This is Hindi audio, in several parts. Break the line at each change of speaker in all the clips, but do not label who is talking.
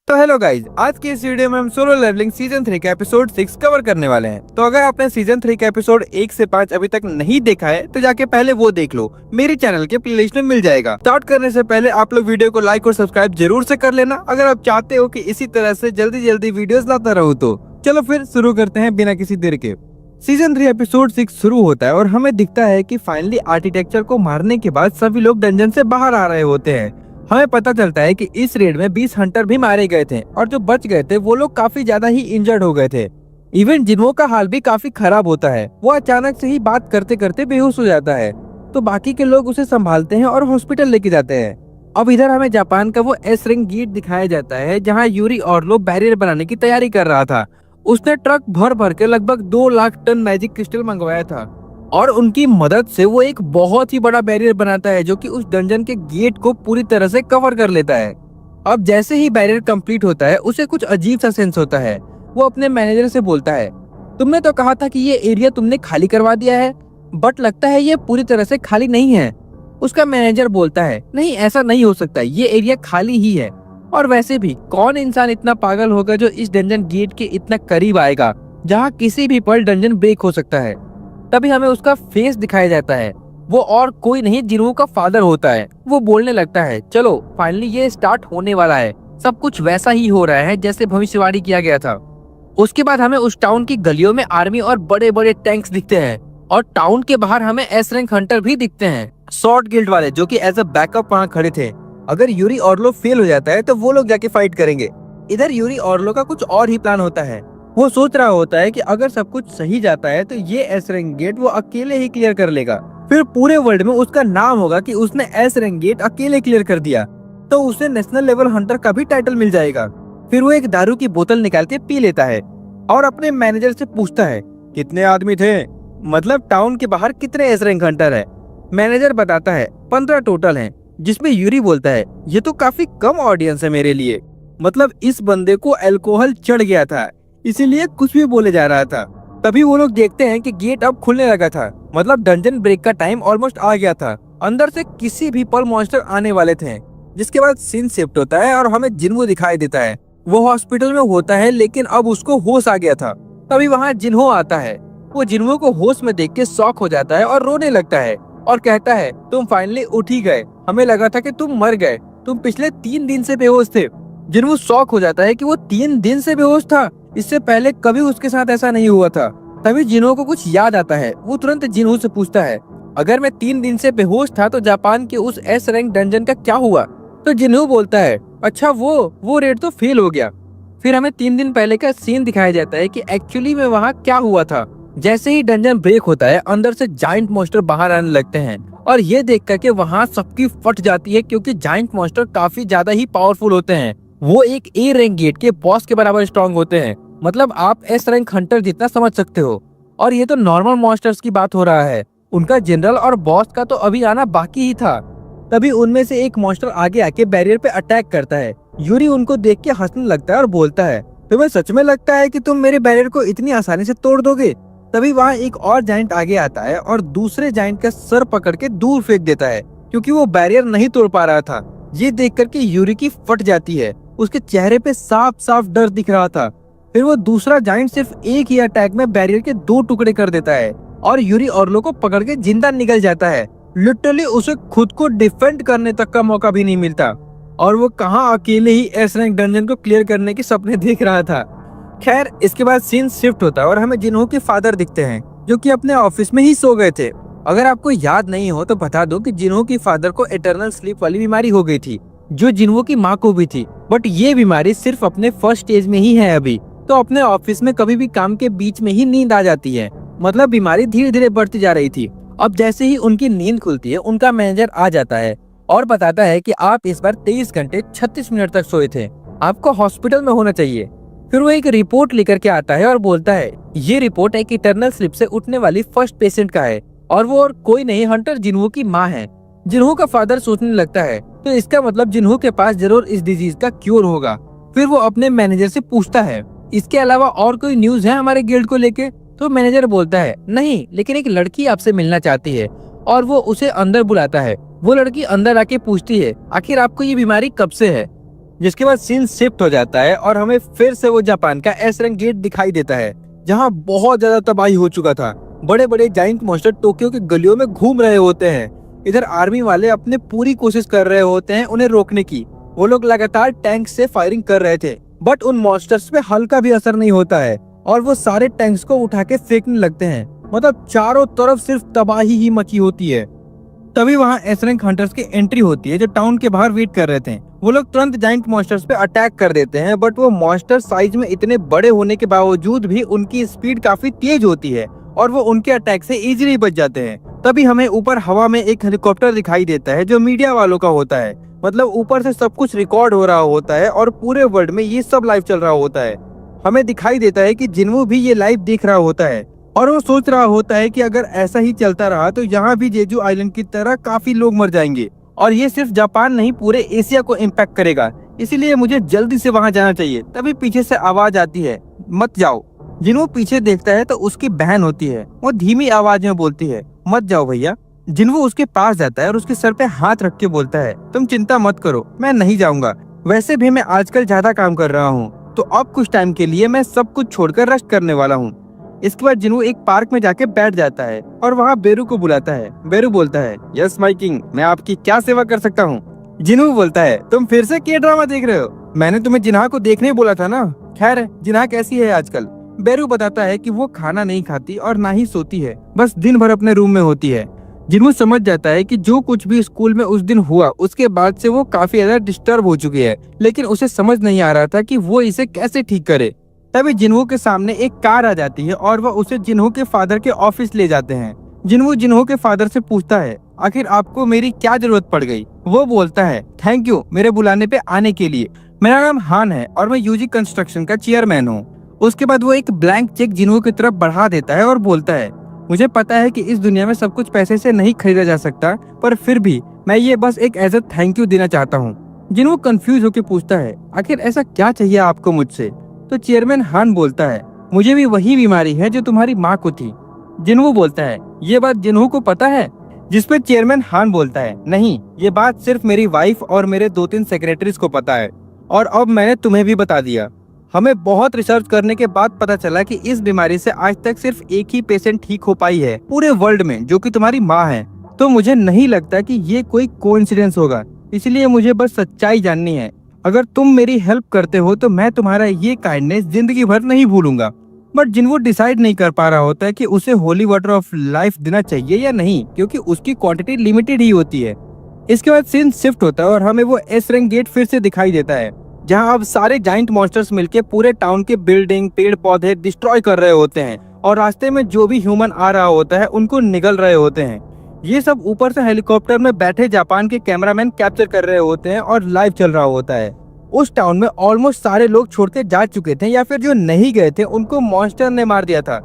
तो हेलो गाइज, आज की इस वीडियो में हम सोलो लेवलिंग सीजन 3 का एपिसोड 6 कवर करने वाले हैं। तो अगर आपने सीजन 3 का एपिसोड 1 से 5 अभी तक नहीं देखा है तो जाके पहले वो देख लो, मेरे चैनल के प्लेलिस्ट में मिल जाएगा। स्टार्ट करने से पहले आप लोग वीडियो को लाइक और सब्सक्राइब जरूर से कर लेना अगर आप चाहते हो कि इसी तरह से जल्दी जल्दी वीडियोस लाता रहूं। तो चलो फिर शुरू करते हैं बिना किसी देर के। सीजन 3 एपिसोड 6 शुरू होता है और हमें दिखता है कि फाइनली आर्किटेक्चर को मारने के बाद सभी लोग डंजन से बाहर आ रहे होते हैं। हमें पता चलता है कि इस रेड में 20 हंटर भी मारे गए थे और जो बच गए थे वो लोग काफी ज्यादा ही इंजर्ड हो गए थे। इवन जिन्हो का हाल भी काफी खराब होता है, वो अचानक से ही बात करते करते बेहोश हो जाता है। तो बाकी के लोग उसे संभालते हैं और हॉस्पिटल लेके जाते हैं। अब इधर हमें जापान का वो एस रिंग गेट दिखाया जाता है जहाँ यूरी ऑर्लो बैरियर बनाने की तैयारी कर रहा था। उसने ट्रक भर भर के लगभग 2 लाख टन मैजिक क्रिस्टल मंगवाया था और उनकी मदद से वो एक बहुत ही बड़ा बैरियर बनाता है जो कि उस डंजन के गेट को पूरी तरह से कवर कर लेता है। अब जैसे ही बैरियर कंप्लीट होता है उसे कुछ अजीब सा सेंस होता है। वो अपने मैनेजर से बोलता है, तुमने तो कहा था कि ये एरिया तुमने खाली करवा दिया है, बट लगता है ये पूरी तरह से खाली नहीं है। उसका मैनेजर बोलता है, नहीं ऐसा नहीं हो सकता, ये एरिया खाली ही है। और वैसे भी कौन इंसान इतना पागल होगा जो इस डंजन गेट के इतना करीब आएगा जहाँ किसी भी पल डंजन ब्रेक हो सकता है। तभी हमें उसका फेस दिखाया जाता है। वो और कोई नहीं जिन्हो का फादर होता है। वो बोलने लगता है, चलो फाइनली ये स्टार्ट होने वाला है, सब कुछ वैसा ही हो रहा है जैसे भविष्यवाणी किया गया था। उसके बाद हमें उस टाउन की गलियों में आर्मी और बड़े बड़े टैंक्स दिखते हैं और टाउन के बाहर हमें एस रैंक हंटर भी दिखते हैं, शॉर्ट गिल्ड वाले, जो कि एज अ बैकअप वहाँ खड़े थे। अगर यूरी ऑर्लो फेल हो जाता है तो वो लोग जाके फाइट करेंगे। इधर यूरी ऑर्लो का कुछ और ही प्लान होता है। वो सोच रहा होता है कि अगर सब कुछ सही जाता है तो ये एस रैंक गेट वो अकेले ही क्लियर कर लेगा। फिर पूरे वर्ल्ड में उसका नाम होगा कि उसने एस रैंक गेट अकेले क्लियर कर दिया। तो उसे नेशनल लेवल हंटर का भी टाइटल मिल जाएगा। फिर वो एक दारू की बोतल निकाल के पी लेता है और अपने मैनेजर से पूछता है, कितने आदमी थे, मतलब टाउन के बाहर कितने एस रैंक हंटर है। मैनेजर बताता है 15 टोटल है, जिसमें यूरी बोलता है, ये तो काफी कम ऑडियंस है मेरे लिए। मतलब इस बंदे को अल्कोहल चढ़ गया था, इसीलिए कुछ भी बोले जा रहा था। तभी वो लोग देखते हैं कि गेट अब खुलने लगा था, मतलब डंजन ब्रेक का टाइम ऑलमोस्ट आ गया था। अंदर से किसी भी पल मॉन्स्टर आने वाले थे। जिसके बाद सीन शिफ्ट होता है और हमें जिन्हो दिखाई देता है। वो हॉस्पिटल में होता है लेकिन अब उसको होश आ गया था। तभी वहाँ जिन्हो आता है। वो जिन्हो को होश में देख के शॉक हो जाता है और रोने लगता है और कहता है, तुम फाइनली उठ ही गए, हमें लगा था कि तुम मर गए, तुम पिछले 3 दिन से बेहोश थे। जिन्हो शॉक हो जाता है कि वो 3 दिन से बेहोश था, इससे पहले कभी उसके साथ ऐसा नहीं हुआ था। तभी जिन्हो को कुछ याद आता है। वो तुरंत जिन्हो से पूछता है, अगर मैं 3 दिन से बेहोश था तो जापान के उस एस रैंक डंजन का क्या हुआ। तो जिन्हो बोलता है, अच्छा वो रेड तो फेल हो गया। फिर हमें 3 दिन पहले का सीन दिखाया जाता है कि एक्चुअली में वहाँ क्या हुआ था। जैसे ही डंजन ब्रेक होता है अंदर से जाइंट मॉन्स्टर बाहर आने लगते हैं और ये देख करके वहाँ सबकी फट जाती है, क्योंकि जाइंट मॉन्स्टर काफी ज्यादा ही पावरफुल होते हैं। वो एक ए रैंक गेट के बॉस के बराबर स्ट्रॉन्ग होते हैं, मतलब आप एस रैंक हंटर जितना समझ सकते हो। और ये तो नॉर्मल मॉन्स्टर्स की बात हो रहा है, उनका जनरल और बॉस का तो अभी आना बाकी ही था। तभी उनमें से एक मॉन्स्टर आगे आके बैरियर पे अटैक करता है। यूरी उनको देख के हंसने लगता है और बोलता है, तुम्हें सच में लगता है कि तुम मेरे बैरियर को इतनी आसानी से तोड़ दोगे। तभी वहाँ एक और जाइंट आगे आता है और दूसरे जाइंट का सर पकड़ के दूर फेंक देता है, क्योंकि वो बैरियर नहीं तोड़ पा रहा था। ये देख करके यूरी की फट जाती है। उसके चेहरे पे साफ साफ डर दिख रहा था। फिर वो दूसरा जाइंट सिर्फ एक ही अटैक में बैरियर के 2 टुकड़े कर देता है और यूरी ऑर्लो को पकड़ के जिंदा निकल जाता है। लिटरली उसे खुद को डिफेंड करने तक का मौका भी नहीं मिलता और वो कहाँ अकेले ही एस रैंक डंजन को क्लियर करने के सपने देख रहा था। खैर, इसके बाद सीन शिफ्ट होता है और हमें जिन्हो के फादर दिखते हैं जो कि अपने ऑफिस में ही सो गए थे। अगर आपको याद नहीं हो तो बता दो कि जिन्हो की फादर को इटर्नल स्लीप वाली बीमारी हो गई थी, जो जिन्हो की माँ को भी थी। बट ये बीमारी सिर्फ अपने फर्स्ट स्टेज में ही है अभी, तो अपने ऑफिस में कभी भी काम के बीच में ही नींद आ जाती है। मतलब बीमारी धीरे धीरे बढ़ती जा रही थी। अब जैसे ही उनकी नींद खुलती है उनका मैनेजर आ जाता है और बताता है कि आप इस बार 23 घंटे 36 मिनट तक सोए थे, आपको हॉस्पिटल में होना चाहिए। फिर वो एक रिपोर्ट लेकर के आता है और बोलता है, ये रिपोर्ट एक इटर्नल स्लीप से उठने वाली फर्स्ट पेशेंट का है और वो और कोई नहीं, हंटर जिन्हो की माँ है। जिन्हो का फादर सोचने लगता है, तो इसका मतलब जिन्हो के पास जरूर इस डिजीज का क्योर होगा। फिर वो अपने मैनेजर से पूछता है, इसके अलावा और कोई न्यूज है हमारे गिल्ड को लेके। तो मैनेजर बोलता है, नहीं, लेकिन एक लड़की आपसे मिलना चाहती है। और वो उसे अंदर बुलाता है। वो लड़की अंदर आके पूछती है, आखिर आपको ये बीमारी कब से है। जिसके बाद सीन शिफ्ट हो जाता है और हमें फिर से वो जापान का एस रैंक गेट दिखाई देता है, जहाँ बहुत ज्यादा तबाही हो चुका था। बड़े बड़े जाइंट मॉन्स्टर टोक्यो के गलियों में घूम रहे होते हैं। इधर आर्मी वाले अपने पूरी कोशिश कर रहे होते हैं उन्हें रोकने की। वो लोग लगातार टैंक से फायरिंग कर रहे थे, बट उन मॉन्स्टर्स पे हल्का भी असर नहीं होता है और वो सारे टैंक्स को उठा के फेंकने लगते हैं। मतलब चारों तरफ सिर्फ तबाही ही मची होती है। तभी वहाँ एस रैंक हंटर्स की एंट्री होती है, जो टाउन के बाहर वेट कर रहे थे। वो लोग तुरंत जाइंट मॉन्स्टर्स पे अटैक कर देते हैं, बट वो मॉन्स्टर साइज में इतने बड़े होने के बावजूद भी उनकी स्पीड काफी तेज होती है और वो उनके अटैक से इजीली बच जाते हैं। तभी हमें ऊपर हवा में एक हेलीकॉप्टर दिखाई देता है, जो मीडिया वालों का होता है। मतलब ऊपर से सब कुछ रिकॉर्ड हो रहा होता है और पूरे वर्ल्ड में ये सब लाइव चल रहा होता है। हमें दिखाई देता है कि जिन्वो भी ये लाइव देख रहा होता है और वो सोच रहा होता है कि अगर ऐसा ही चलता रहा तो यहाँ भी जेजू आइलैंड की तरह काफी लोग मर जाएंगे और ये सिर्फ जापान नहीं पूरे एशिया को इम्पैक्ट करेगा, इसीलिए मुझे जल्दी से वहाँ जाना चाहिए। तभी पीछे से आवाज आती है, मत जाओ। जिन्वो पीछे देखता है तो उसकी बहन होती है। वो धीमी आवाज में बोलती है, मत जाओ भैया। जिन्वो उसके पास जाता है और उसके सर पे हाथ रख के बोलता है, तुम चिंता मत करो, मैं नहीं जाऊंगा। वैसे भी मैं आजकल ज्यादा काम कर रहा हूँ, तो अब कुछ टाइम के लिए मैं सब कुछ छोड़कर रेस्ट करने वाला हूँ। इसके बाद जिन्वो एक पार्क में जाके बैठ जाता है और वहाँ बेरू को बुलाता है। बेरू बोलता है, यस माय किंग, मैं आपकी क्या सेवा कर सकता हूँ। जिन्वो बोलता है, तुम फिर से के ड्रामा देख रहे हो? मैंने तुम्हें जिन्हा को देखने बोला था ना। खैर, जिन्हा कैसी है आजकल? बेरू बताता है कि वो खाना नहीं खाती और ना ही सोती है, बस दिन भर अपने रूम में होती है। जिन्वो समझ जाता है कि जो कुछ भी स्कूल में उस दिन हुआ उसके बाद से वो काफी ज्यादा डिस्टर्ब हो चुकी है, लेकिन उसे समझ नहीं आ रहा था कि वो इसे कैसे ठीक करे। तभी जिन्हो के सामने एक कार आ जाती है और वह उसे जिन्हो के फादर के ऑफिस ले जाते हैं। जिन्हो के फादर से पूछता है, आखिर आपको मेरी क्या जरूरत पड़ गई? वो बोलता है, थैंक यू मेरे बुलाने पे आने के लिए। मेरा नाम हान है और मैं यूजी कंस्ट्रक्शन का चेयरमैन हूँ। उसके बाद वो एक ब्लैंक चेक जिन्हो की तरफ बढ़ा देता है और बोलता है, मुझे पता है कि इस दुनिया में सब कुछ पैसे से नहीं खरीदा जा सकता, पर फिर भी मैं ये बस एक एज अ थैंक यू देना चाहता हूँ। जिन्हो कंफ्यूज होकर पूछता है, आखिर ऐसा क्या चाहिए आपको मुझसे? तो चेयरमैन हान बोलता है, मुझे भी वही बीमारी है जो तुम्हारी माँ को थी। जिन्हो बोलता है, ये बात जिन्हो को पता है? जिसपे चेयरमैन हान बोलता है, नहीं, ये बात सिर्फ मेरी वाइफ और मेरे 2-3 सेक्रेटरीज को पता है और अब मैंने तुम्हें भी बता दिया। हमें बहुत रिसर्च करने के बाद पता चला कि इस बीमारी से आज तक सिर्फ एक ही पेशेंट ठीक हो पाई है पूरे वर्ल्ड में, जो कि तुम्हारी माँ है। तो मुझे नहीं लगता कि ये कोई कोइंसिडेंस होगा, इसलिए मुझे बस सच्चाई जाननी है। अगर तुम मेरी हेल्प करते हो तो मैं तुम्हारा ये काइंडनेस जिंदगी भर नहीं भूलूंगा। बट जिन्वो डिसाइड नहीं कर पा रहा होता है कि उसे होली वाटर ऑफ लाइफ देना चाहिए या नहीं, क्योंकि उसकी क्वांटिटी लिमिटेड ही होती है। इसके बाद सीन शिफ्ट होता है और हमें वो एस रैंक गेट फिर से दिखाई देता है, जहां अब सारे जाइंट मॉन्स्टर्स मिलके पूरे टाउन के बिल्डिंग, पेड़ पौधे डिस्ट्रॉय कर रहे होते हैं और रास्ते में जो भी ह्यूमन आ रहा होता है उनको निगल रहे होते हैं। ये सब ऊपर से हेलीकॉप्टर में बैठे जापान के कैमरामैन कैप्चर कर रहे होते हैं और लाइव चल रहा होता है। उस टाउन में ऑलमोस्ट सारे लोग छोड़ के जा चुके थे या फिर जो नहीं गए थे उनको मॉन्स्टर ने मार दिया था,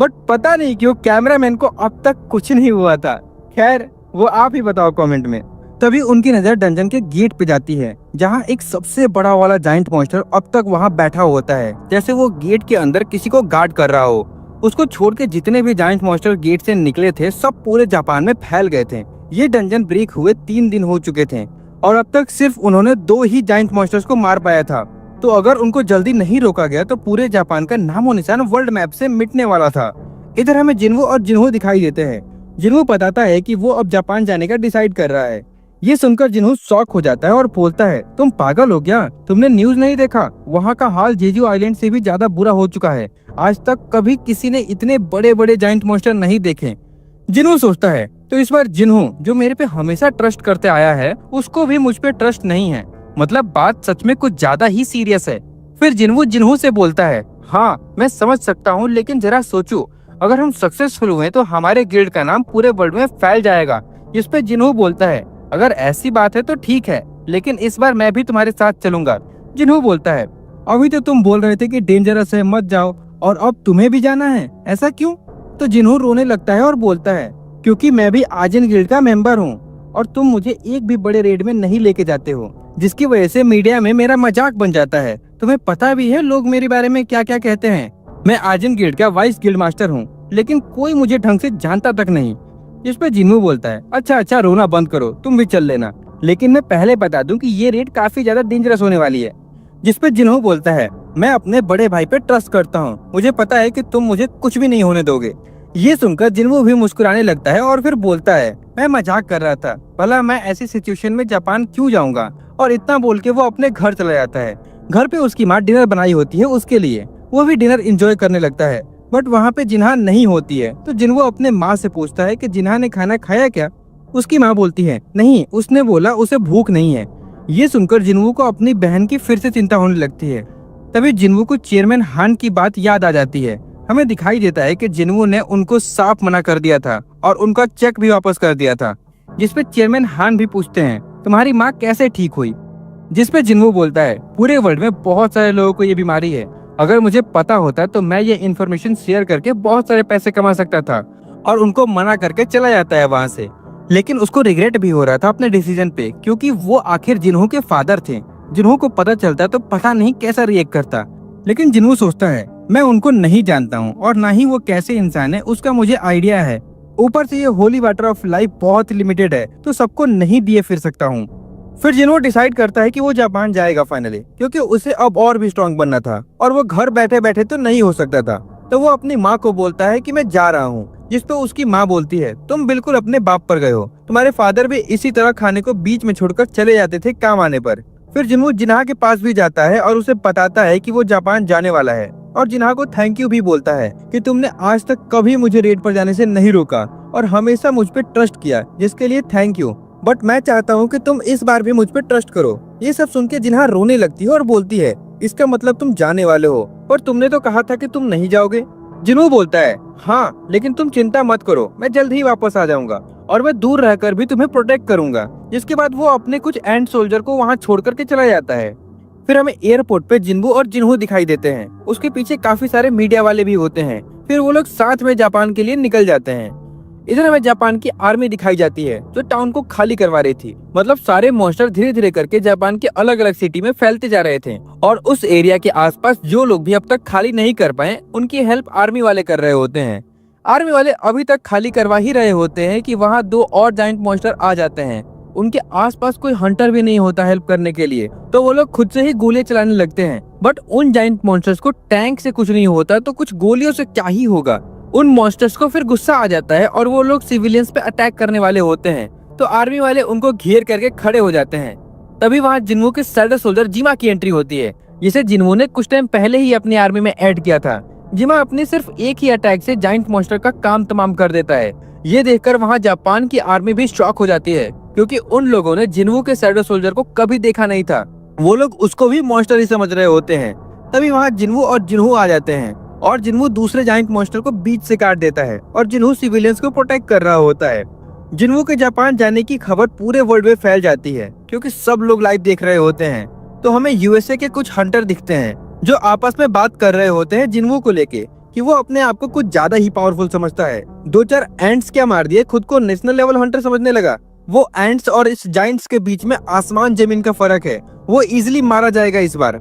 बट पता नहीं क्यों कैमरामैन को अब तक कुछ नहीं हुआ था। खैर, वो आप ही बताओ कमेंट में। तभी उनकी नजर डंजन के गेट पे जाती है, जहाँ एक सबसे बड़ा वाला जाइंट मॉन्स्टर अब तक वहाँ बैठा होता है, जैसे वो गेट के अंदर किसी को गार्ड कर रहा हो। उसको छोड़ के जितने भी जाइंट मॉन्स्टर गेट से निकले थे सब पूरे जापान में फैल गए थे। ये डंजन ब्रेक हुए 3 दिन हो चुके थे और अब तक सिर्फ उन्होंने 2 ही जाइंट मॉन्स्टर्स को मार पाया था। तो अगर उनको जल्दी नहीं रोका गया तो पूरे जापान का नामो निशान वर्ल्ड मैप से मिटने वाला था। इधर हमें जिन्वो और जिन्हो दिखाई देते हैं। जिन्हो बताता है कि वो अब जापान जाने का डिसाइड कर रहा है। ये सुनकर जिन्हो शॉक हो जाता है और बोलता है, तुम पागल हो क्या? तुमने न्यूज नहीं देखा? वहाँ का हाल जेजू आइलैंड से भी ज्यादा बुरा हो चुका है। आज तक कभी किसी ने इतने बड़े बड़े जाइंट मॉन्स्टर नहीं देखे। जिन्हो सोचता है, तो इस बार जिन्हो जो मेरे पे हमेशा ट्रस्ट करते आया है उसको भी मुझ पे ट्रस्ट नहीं है। मतलब बात सच में कुछ ज्यादा ही सीरियस है। फिर जिन्हो से बोलता है, हाँ मैं समझ सकता हूँ, लेकिन जरा सोचो, अगर हम सक्सेसफुल हुए तो हमारे गिल्ड का नाम पूरे वर्ल्ड में फैल जाएगा। जिस पे जिन्हो बोलता है, अगर ऐसी बात है तो ठीक है, लेकिन इस बार मैं भी तुम्हारे साथ चलूंगा। जिन्हो बोलता है, अभी तो तुम बोल रहे थे कि डेंजरस है मत जाओ, और अब तुम्हें भी जाना है, ऐसा क्यों? तो जिन्हो रोने लगता है और बोलता है, क्योंकि मैं भी आजिन गिल्ड का मेंबर हूँ और तुम मुझे एक भी बड़े रेड में नहीं लेके जाते हो, जिसकी वजह से मीडिया में मेरा मजाक बन जाता है। तुम्हें पता भी है लोग मेरे बारे में क्या क्या कहते हैं। मैं आजिन गिल्ड का वाइस गिल्ड मास्टर हूँ, लेकिन कोई मुझे ढंग से जानता तक नहीं। इस पे जिन्हो बोलता है, अच्छा रोना बंद करो, तुम भी चल लेना। लेकिन मैं पहले बता दूं कि ये रेड काफी ज्यादा डेंजरस होने वाली है। जिसपे जिन्हों बोलता है, मैं अपने बड़े भाई पे ट्रस्ट करता हूँ, मुझे पता है कि तुम मुझे कुछ भी नहीं होने दोगे। ये सुनकर जिन्हों भी मुस्कुराने लगता है और फिर बोलता है, मैं मजाक कर रहा था, भला मैं ऐसी सिचुएशन में जापान क्यों जाऊंगा। और इतना बोल के वो अपने घर चला जाता है। घर पे उसकी माँ डिनर बनाई होती है उसके लिए, वो भी डिनर एंजॉय करने लगता है। बट वहाँ पे जिन्हा नहीं होती है, तो जिन्हों अपने माँ से पूछता है कि जिन्हा ने खाना खाया क्या। उसकी माँ बोलती है, नहीं, उसने बोला उसे भूख नहीं है। ये सुनकर जिन्हों को अपनी बहन की फिर से चिंता होने लगती है। तभी जिन्हों को चेयरमैन हान की बात याद आ जाती है। हमें दिखाई देता है कि जिन्हों ने उनको साफ मना कर दिया था और उनका चेक भी वापस कर दिया था। जिसपे चेयरमैन हान भी पूछते हैं, तुम्हारी माँ कैसे ठीक हुई। जिसपे जिन्हों बोलता है, पूरे वर्ल्ड में बहुत सारे लोगों को ये बीमारी है, अगर मुझे पता होता तो मैं ये इन्फॉर्मेशन शेयर करके बहुत सारे पैसे कमा सकता था। और उनको मना करके चला जाता है वहाँ से। लेकिन उसको रिग्रेट भी हो रहा था अपने डिसीजन पे, क्योंकि वो आखिर जिन्हों के फादर थे। जिन्हों को पता चलता तो पता नहीं कैसा रिएक्ट करता। लेकिन जिन्हों सोचता है, मैं उनको नहीं जानता हूँ और ना ही वो कैसे इंसान है उसका मुझे आइडिया है। ऊपर से ये होली वाटर ऑफ लाइफ बहुत लिमिटेड है, तो सबको नहीं दिए फिर सकता हूँ। फिर जिन्हों डिसाइड करता है कि वो जापान जाएगा फाइनली, क्योंकि उसे अब और भी स्ट्रॉन्ग बनना था और वो घर बैठे बैठे तो नहीं हो सकता था। तो वो अपनी माँ को बोलता है कि मैं जा रहा हूँ। जिस पे उसकी माँ बोलती है, तुम बिल्कुल अपने बाप पर गए हो, तुम्हारे फादर भी इसी तरह खाने को बीच में छोड़कर चले जाते थे काम आने पर। फिर जिन्हों जिन्हा के पास भी जाता है और उसे बताता है कि वो जापान जाने वाला है और जिन्हा को थैंक यू भी बोलता है कि तुमने आज तक कभी मुझे रेड पर जाने से नहीं रोका और हमेशा मुझ पे ट्रस्ट किया, जिसके लिए थैंक यू। बट मैं चाहता हूँ कि तुम इस बार भी मुझ पे ट्रस्ट करो। ये सब सुन के जिन्हा रोने लगती है और बोलती है, इसका मतलब तुम जाने वाले हो, पर तुमने तो कहा था कि तुम नहीं जाओगे। जिन्हों बोलता है, हाँ, लेकिन तुम चिंता मत करो, मैं जल्द ही वापस आ जाऊंगा और मैं दूर रहकर भी तुम्हें प्रोटेक्ट करूंगा। जिसके बाद वो अपने कुछ एंड सोल्जर को वहाँ छोड़ करके चला जाता है। फिर हमें एयरपोर्ट पे जिन्बू और जिन्हों दिखाई देते हैं। उसके पीछे काफी सारे मीडिया वाले भी होते हैं। फिर वो लोग साथ में जापान के लिए निकल जाते हैं। इधर हमें जापान की आर्मी दिखाई जाती है जो टाउन को खाली करवा रही थी। मतलब सारे मॉन्स्टर धीरे धीरे करके जापान के अलग अलग सिटी में फैलते जा रहे थे और उस एरिया के आसपास जो लोग भी अब तक खाली नहीं कर पाए उनकी हेल्प आर्मी वाले कर रहे होते हैं। आर्मी वाले अभी तक खाली करवा ही रहे होते हैं कि वहाँ 2 और जाइंट मॉन्स्टर आ जाते हैं। उनके आसपास कोई हंटर भी नहीं होता हेल्प करने के लिए, तो वो लोग खुद से ही गोले चलाने लगते हैं। बट उन जाइंट मॉन्स्टर्स को टैंक से कुछ नहीं होता, तो कुछ गोलियों से क्या ही होगा। उन मॉन्स्टर्स को फिर गुस्सा आ जाता है और वो लोग सिविलियंस पे अटैक करने वाले होते हैं, तो आर्मी वाले उनको घेर करके खड़े हो जाते हैं। तभी वहाँ जिन्हों के सैडो सोल्जर जिमा की एंट्री होती है, जिसे जिन्हों ने कुछ टाइम पहले ही अपनी आर्मी में ऐड किया था। जिमा अपने सिर्फ एक ही अटैक से जाइंट मॉन्स्टर का काम तमाम कर देता है। ये देखकर वहाँ जापान की आर्मी भी शॉक हो जाती है, क्योंकि उन लोगों ने जिन्हों के सैडो सोल्जर को कभी देखा नहीं था। वो लोग उसको भी मॉन्स्टर ही समझ रहे होते हैं। तभी वहाँ जिन्हों और जिन्हों आ जाते हैं और जिन्हों दूसरे जाइंट मॉन्स्टर को बीच से काट देता है और जिन्हों सिविलियंस को प्रोटेक्ट कर रहा होता है। जिन्हों के जापान जाने की खबर पूरे वर्ल्ड में फैल जाती है, क्योंकि सब लोग लाइव देख रहे होते हैं। तो हमें यूएसए के कुछ हंटर दिखते हैं जो आपस में बात कर रहे होते हैं जिन्हों को लेके कि वो अपने आप को कुछ ज्यादा ही पावरफुल समझता है। 2-4 एंट्स क्या मार दिए, खुद को नेशनल लेवल हंटर समझने लगा। वो एंट्स और इस जाइंट्स के बीच में आसमान जमीन का फर्क है, वो इजिली मारा जाएगा इस बार।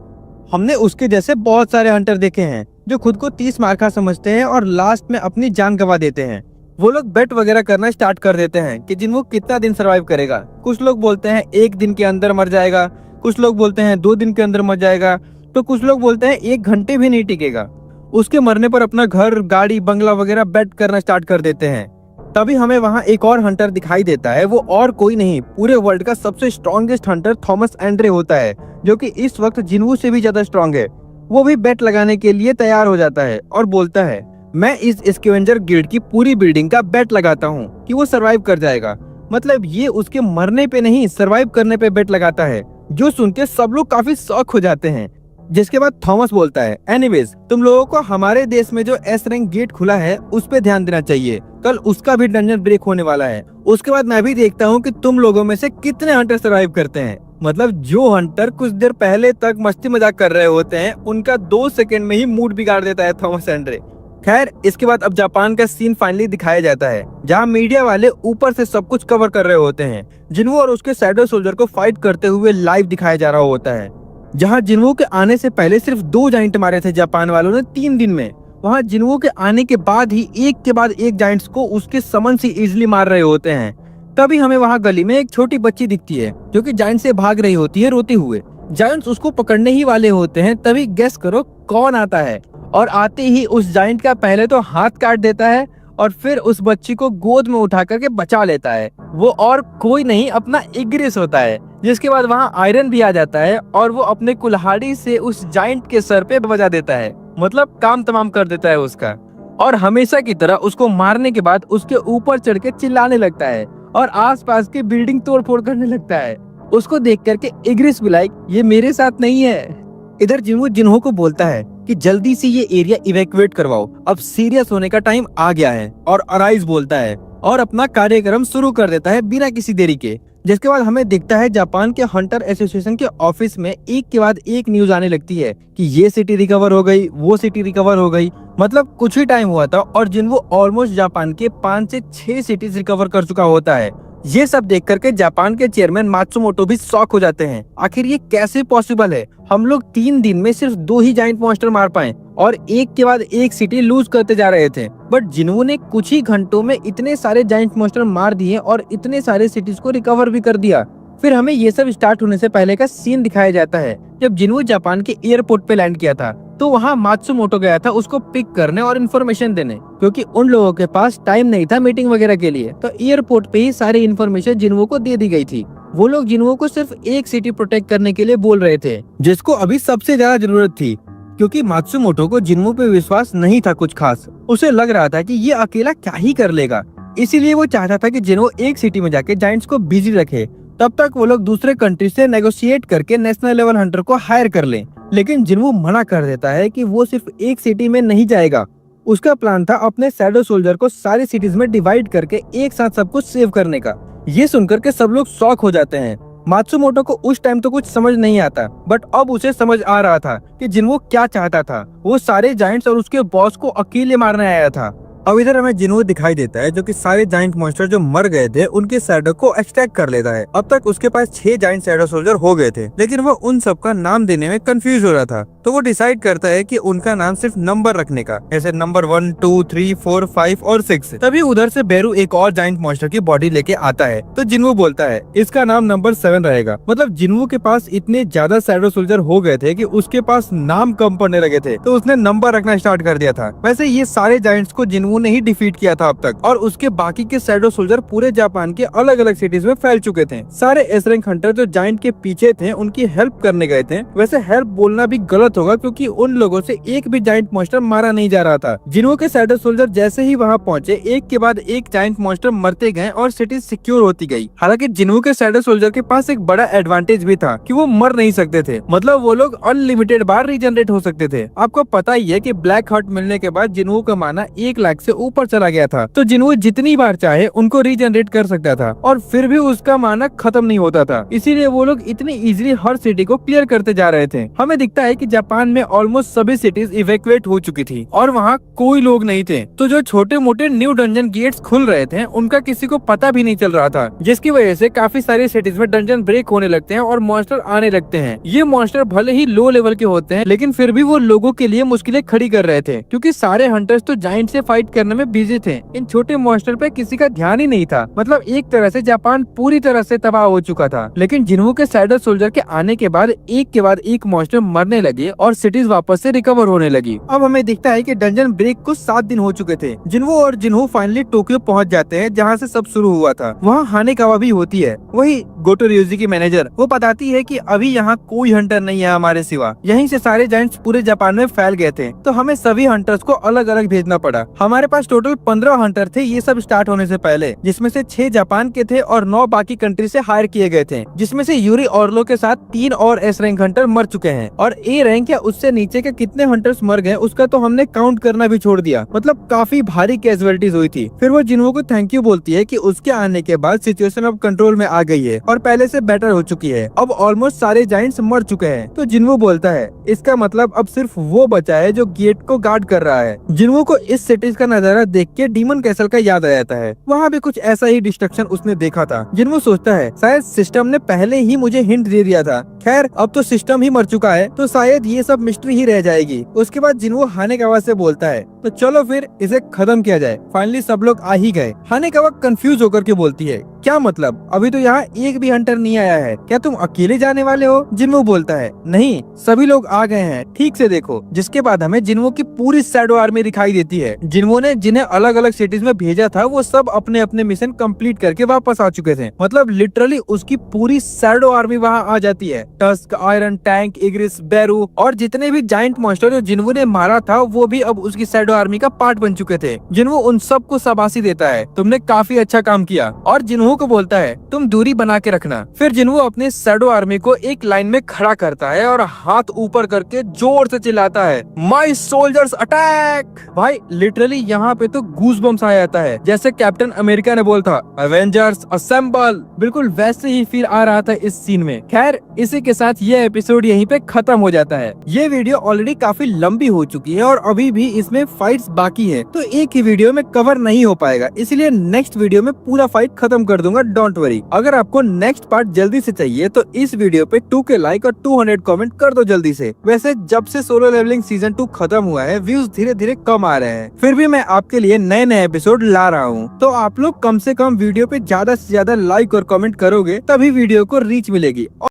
हमने उसके जैसे बहुत सारे हंटर देखे हैं जो खुद को 30 मार्का समझते हैं और लास्ट में अपनी जान गंवा देते हैं। वो लोग बेट वगैरह करना स्टार्ट कर देते हैं कि जिन्हों कितना दिन सरवाइव करेगा। कुछ लोग बोलते हैं 1 दिन के अंदर मर जाएगा, कुछ लोग बोलते हैं 2 दिन के अंदर मर जाएगा, तो कुछ लोग बोलते हैं 1 घंटे भी नहीं टिकेगा। उसके मरने पर अपना घर, गाड़ी, बंगला वगैरह बेट करना स्टार्ट कर देते हैं। तभी हमें वहाँ एक और हंटर दिखाई देता है। वो और कोई नहीं, पूरे वर्ल्ड का सबसे स्ट्रॉन्गेस्ट हंटर थॉमस एंड्रे होता है, जो कि इस वक्त जिन्हों से भी ज्यादा स्ट्रॉन्ग है। वो भी बेट लगाने के लिए तैयार हो जाता है और बोलता है, मैं इस स्कैवेंजर गिल्ड की पूरी बिल्डिंग का बेट लगाता हूँ कि वो सरवाइव कर जाएगा। मतलब ये उसके मरने पे नहीं, सरवाइव करने पे बेट लगाता है, जो सुन के सब लोग काफी शॉक हो जाते हैं। जिसके बाद थॉमस बोलता है, एनीवेज, तुम लोगों को हमारे देश में जो एस रैंक गेट खुला है उस पे ध्यान देना चाहिए, कल उसका भी डंजन ब्रेक होने वाला है। उसके बाद मैं भी देखता हूँ कि तुम लोगों में से कितने हंटर सरवाइव करते हैं। मतलब जो हंटर कुछ देर पहले तक मस्ती मजाक कर रहे होते हैं, उनका 2 सेकंड में ही मूड बिगाड़ देता है थॉमस एंड्रे। खैर, इसके बाद अब जापान का सीन फाइनली दिखाया जाता है, जहाँ मीडिया वाले ऊपर से सब कुछ कवर कर रहे होते हैं। जिन्हों और उसके शैडो सोल्जर को फाइट करते हुए लाइव दिखाया जा रहा होता है। जहाँ जिन्हों के आने से पहले सिर्फ 2 जाइंट मारे थे जापान वालों ने 3 दिन में, वहाँ जिन्हों के आने के बाद ही एक के बाद एक जाइंट्स को उसके समन से इजिली मार रहे होते हैं। तभी हमें वहाँ गली में एक छोटी बच्ची दिखती है जो कि जायंट से भाग रही होती है रोते हुए। जायंट्स उसको पकड़ने ही वाले होते हैं, तभी गेस करो कौन आता है। और आते ही उस जायंट का पहले तो हाथ काट देता है और फिर उस बच्ची को गोद में उठा करके बचा लेता है। वो और कोई नहीं अपना इग्रिस होता है। जिसके बाद वहाँ आयरन भी आ जाता है और वो अपने कुल्हाड़ी से उस जायंट के सर पे बजा देता है, मतलब काम तमाम कर देता है उसका। और हमेशा की तरह उसको मारने के बाद उसके ऊपर चढ़ के चिल्लाने लगता है और आसपास की बिल्डिंग तोड़ फोड़ करने लगता है। उसको देख करके इग्रिस भी लाइक ये मेरे साथ नहीं है। इधर जिन्हो जिन्हो को बोलता है कि जल्दी से ये एरिया इवैक्यूएट करवाओ, अब सीरियस होने का टाइम आ गया है। और अराइज बोलता है और अपना कार्यक्रम शुरू कर देता है बिना किसी देरी के। जिसके बाद हमें दिखता है जापान के हंटर एसोसिएशन के ऑफिस में एक के बाद एक न्यूज आने लगती है कि ये सिटी रिकवर हो गई, वो सिटी रिकवर हो गई। मतलब कुछ ही टाइम हुआ था और जिन्हो ऑलमोस्ट जापान के 5 से 6 सिटीज रिकवर कर चुका होता है। ये सब देख करके जापान के चेयरमैन मात्सुमोटो भी शॉक हो जाते हैं। आखिर ये कैसे पॉसिबल है? हम लोग 3 दिन में सिर्फ 2 ही जायंट मॉन्स्टर मार पाए और एक के बाद एक सिटी लूज करते जा रहे थे, बट जिन्हों ने कुछ ही घंटों में इतने सारे जायंट मॉन्स्टर मार दिए और इतने सारे सिटीज को रिकवर भी कर दिया। फिर हमें ये सब स्टार्ट होने से पहले का सीन दिखाया जाता है जब जिन्हो जापान के एयरपोर्ट पे लैंड किया था। तो वहाँ मात्सुमोटो गया था उसको पिक करने और इन्फॉर्मेशन देने, क्योंकि उन लोगों के पास टाइम नहीं था मीटिंग वगैरह के लिए। तो एयरपोर्ट पे ही सारी इन्फॉर्मेशन जिन्हो को दे दी गई थी। वो लोग जिन्हो को सिर्फ एक सिटी प्रोटेक्ट करने के लिए बोल रहे थे, जिसको अभी सबसे ज्यादा जरूरत थी, क्योंकि मात्सुमोटो को जिन्हो पे विश्वास नहीं था कुछ खास। उसे लग रहा था कि ये अकेला क्या ही कर लेगा, इसीलिए वो चाहता था कि जिन्हो एक सिटी में जाके जायंट्स को बिजी रखे, तब तक वो लोग दूसरे कंट्री से नेगोशिएट करके नेशनल लेवल हंटर को हायर कर लें। लेकिन जिन्हो मना कर देता है कि वो सिर्फ एक सिटी में नहीं जाएगा। उसका प्लान था अपने शैडो सोल्जर को सारी सिटीज में डिवाइड करके एक साथ सब कुछ सेव करने का। ये सुनकर के सब लोग शॉक हो जाते हैं। मात्सुमोटो को उस टाइम तो कुछ समझ नहीं आता, बट अब उसे समझ आ रहा था कि जिन्हो क्या चाहता था। वो सारे जायंट्स और उसके बॉस को अकेले मारने आया था। अब इधर हमें जिन्हो दिखाई देता है जो कि सारे जायंट मॉन्स्टर जो मर गए थे उनके शैडो को एक्सट्रैक्ट कर लेता है। अब तक उसके पास 6 जायंट शैडो सोल्जर हो गए थे, लेकिन वो उन सब का नाम देने में कंफ्यूज हो रहा था। तो वो डिसाइड करता है कि उनका नाम सिर्फ नंबर रखने का, जैसे नंबर 1, 2, 3, 4, 5 और 6। तभी उधर से बेरू एक और जायंट मॉन्स्टर की बॉडी लेके आता है। तो जिन्हो बोलता है इसका नाम नंबर 7 रहेगा। मतलब जिन्हो के पास इतने ज्यादा शैडो सोल्जर हो गए थे कि उसके पास नाम कम पड़ने लगे थे, तो उसने नंबर रखना स्टार्ट कर दिया था। वैसे ये सारे जायंट्स को जिन्हो ने ही डिफीट किया था अब तक, और उसके बाकी के शैडो सोल्जर पूरे जापान के अलग अलग सिटीज में फैल चुके थे। सारे एस रैंक हंटर जो जायंट के पीछे थे उनकी हेल्प करने गए थे। वैसे हेल्प बोलना भी गलत होगा, क्योंकि उन लोगों से एक भी जायंट मॉन्स्टर मारा नहीं जा रहा था। जिन्हो के शैडो सोल्जर जैसे ही वहाँ पहुंचे, एक के बाद एक जायंट मॉन्स्टर मरते गए और सिटी सिक्योर होती गई। हालांकि जिन्हो के शैडो सोल्जर के पास एक बड़ा एडवांटेज भी था कि वो मर नहीं सकते थे, मतलब वो लोग अनलिमिटेड बार रीजनरेट हो सकते थे। आपको पता ही है कि ब्लैक हार्ट मिलने के बाद जिन्हो का माना 1 लाख से ऊपर चला गया था, तो जिन्हो जितनी बार चाहे उनको रीजनरेट कर सकता था और फिर भी उसका माना खत्म नहीं होता था। इसीलिए वो लोग इतनी इजीली हर सिटी को क्लियर करते जा रहे थे। हमें दिखता है कि जापान में ऑलमोस्ट सभी सिटीज इवैक्यूएट हो चुकी थी और वहाँ कोई लोग नहीं थे। तो जो छोटे मोटे न्यू डंजन गेट्स खुल रहे थे उनका किसी को पता भी नहीं चल रहा था, जिसकी वजह से काफी सारी सिटीज में डंजन ब्रेक होने लगते हैं और मॉन्स्टर आने लगते हैं। ये मॉन्स्टर भले ही लो लेवल के होते हैं, लेकिन फिर भी वो लोगों के लिए मुश्किलें खड़ी कर रहे थे, क्योंकि सारे हंटर्स तो जायंट से फाइट करने में बिजी थे। इन छोटे मॉन्स्टर पे किसी का ध्यान ही नहीं था। मतलब एक तरह से जापान पूरी तरह से तबाह हो चुका था। लेकिन जिन्हो के शैडो सोल्जर के आने के बाद एक के बाद एक मॉन्स्टर मरने लगे और सिटीज वापस से रिकवर होने लगी। अब हमें दिखता है कि डंजन ब्रेक को 7 दिन हो चुके थे। जिन्हो और जिन्हो फाइनली टोक्यो पहुंच जाते हैं, जहां से सब शुरू हुआ था। वहां हानेकावा भी होती है, वही गोटो ryuji की मैनेजर। वो बताती है कि अभी यहाँ कोई हंटर नहीं है हमारे सिवा। यहीं से सारे जायंट्स पूरे जापान में फैल गए थे, तो हमें सभी हंटर्स को अलग अलग भेजना पड़ा। हमारे पास टोटल 15 हंटर थे ये सब स्टार्ट होने से पहले, जिसमें से 6 जापान के थे और 9 बाकी कंट्री से हायर किए गए थे, जिसमें से यूरी ऑर्लो के साथ 3 और एस रैंक हंटर मर चुके हैं। और ए रैंक या उससे नीचे के कितने हंटर्स मर गए उसका तो हमने काउंट करना भी छोड़ दिया। मतलब काफी भारी कैजुअलिटीज हुई थी। फिर वो जिन्हो को थैंक यू बोलती है कि उसके आने के बाद सिचुएशन अब कंट्रोल में आ गई है और पहले से बेटर हो चुकी है। अब ऑलमोस्ट सारे जायंट्स मर चुके हैं। तो जिन्हो बोलता है इसका मतलब अब सिर्फ वो बचा है जो गेट को गार्ड कर रहा है। जिन्हो को इस सिटीज का नजारा देख के डीमन कैसल का याद आ जाता है। वहाँ भी कुछ ऐसा ही डिस्ट्रक्शन उसने देखा था। जिन्हो सोचता है शायद सिस्टम ने पहले ही मुझे हिंट दे दिया था। खैर अब तो सिस्टम ही मर चुका है, तो शायद ये सब मिस्ट्री ही रह जाएगी। उसके बाद जिन्हो हानेकावा से बोलता है तो चलो फिर इसे खत्म किया जाए। फाइनली सब लोग आ ही गए। हानेकावा कंफ्यूज होकर के बोलती है क्या मतलब? अभी तो यहाँ एक भी हंटर नहीं आया है, क्या तुम अकेले जाने वाले हो? जिन्वो बोलता है, नहीं सभी लोग आ गए हैं, ठीक से देखो। जिसके बाद हमें जिन्वो की पूरी शैडो आर्मी दिखाई देती है। जिन्वो ने जिन्हें अलग अलग सिटीज में भेजा था वो सब अपने अपने मिशन कंप्लीट करके वापस आ चुके थे। मतलब लिटरली उसकी पूरी शैडो आर्मी वहाँ आ जाती है। टस्क, आयरन, टैंक, इग्रिस, बेरू और जितने भी जाइंट मॉन्स्टर जो जिन्वो ने मारा था वो भी अब उसकी शैडो आर्मी का पार्ट बन चुके थे। जिन्वो उन सबको शाबाशी देता है, तुमने काफी अच्छा काम किया, और जिन्वो को बोलता है तुम दूरी बना के रखना। फिर जिन्वो अपने शैडो आर्मी को एक लाइन में खड़ा करता है और हाथ ऊपर करके जोर से चिल्लाता है, माय सोल्जर्स अटैक। भाई लिटरली यहाँ पे तो गूज बम्स आ जाता है, जैसे कैप्टन अमेरिका ने बोला था एवेंजर्स असेंबल। बिल्कुल वैसे ही फील आ रहा था इस सीन में। खैर इसी के साथ ये एपिसोड यहीं पे खत्म हो जाता है। ये वीडियो ऑलरेडी काफी लंबी हो चुकी है और अभी भी इसमें फाइट्स बाकी है, तो एक ही वीडियो में कवर नहीं हो पाएगा, इसलिए नेक्स्ट वीडियो में पूरा फाइट खत्म कर दूंगा, डोंट वरी। अगर आपको नेक्स्ट पार्ट जल्दी से चाहिए तो इस वीडियो पे 2K लाइक और 200 कमेंट कर दो जल्दी से। वैसे जब से सोलो लेवलिंग सीजन 2 खत्म हुआ है व्यूज धीरे धीरे कम आ रहे हैं, फिर भी मैं आपके लिए नए नए एपिसोड ला रहा हूँ, तो आप लोग कम से कम वीडियो पे ज्यादा से ज्यादा लाइक और कमेंट करोगे तभी वीडियो को रीच मिलेगी।